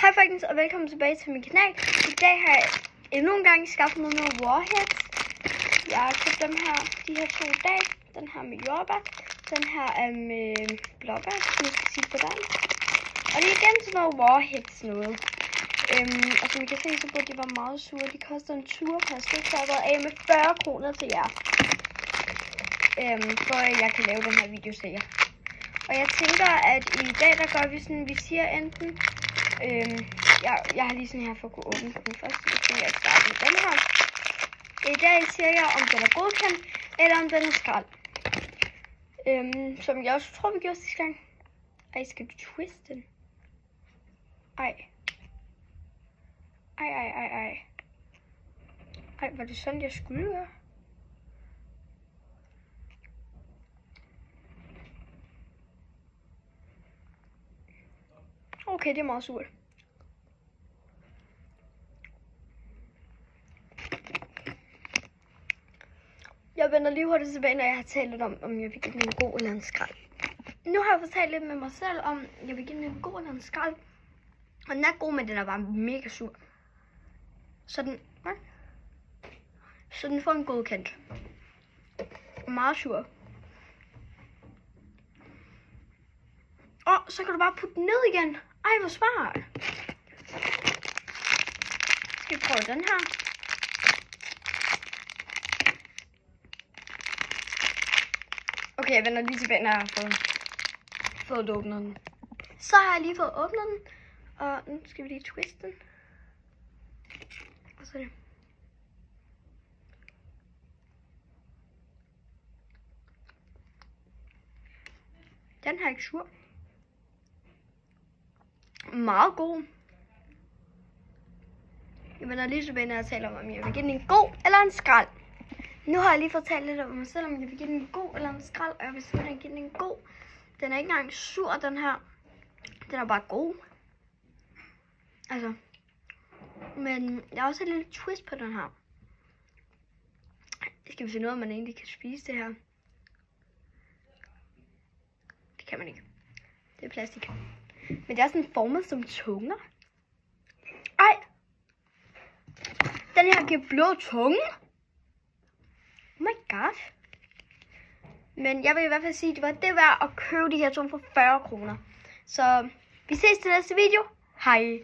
Hej folkens, og velkommen tilbage til min kanal. I dag har jeg endnu en gang skaffet noget med Warheads. Jeg har købt de her to i dag. Den her med jordbær, den her er med blåbær, som jeg skal sige på den. Og det er igen sådan noget Warheads noget. Og som I kan se, så burde de være meget sure. De koster en 20 per stykke, så jeg har været af med 40 kroner til jer. For at jeg kan lave den her video til jer. Og jeg tænker, at i dag der gør vi sådan, vi siger enten jeg har lige sådan her for at kunne åbne den første. Jeg tænker, at jeg starter med den her. I dag siger jeg, om den er godkendt, eller om den er skrald. Som jeg også tror, vi gjorde sidste gang. Ej, skal du twiste den? Ej, var det sådan, jeg skulle gøre? Okay, det er meget surt. Jeg vender lige hurtigt tilbage, når jeg har talt lidt om jeg vil give den en god eller en skrald. Nu har jeg fortalt lidt med mig selv, om jeg vil give den en god eller en skrald. Og den er god, men den er bare mega sur. Så den får en godkendt. Meget sur. Så kan du bare putte den ned igen. Ej, hvor smart. Skal vi prøve den her? Okay, jeg vender lige tilbage, når jeg har fået åbnet den. Så har jeg lige fået åbnet den. Og nu skal vi lige twiste den. Og så det. Den her er ikke sur. Meget god. Jeg vender lige tilbage, når jeg taler om jeg vil give den en god eller en skrald. Nu har jeg lige fortalt lidt om mig selv, om jeg vil give den en god eller en skrald. Og jeg vil simpelthen give den en god. Den er ikke engang sur, den her. Den er bare god. Altså. Men jeg har også et lille twist på den her. Skal vi finde ud af, om man egentlig kan spise det her? Det kan man ikke. Det er plastik. Men det er sådan formet som tunger. Ej! Den her giver blå tunge. Oh my god. Men jeg vil i hvert fald sige, at det var det værd at købe de her to for 40 kroner. Så vi ses til næste video. Hej!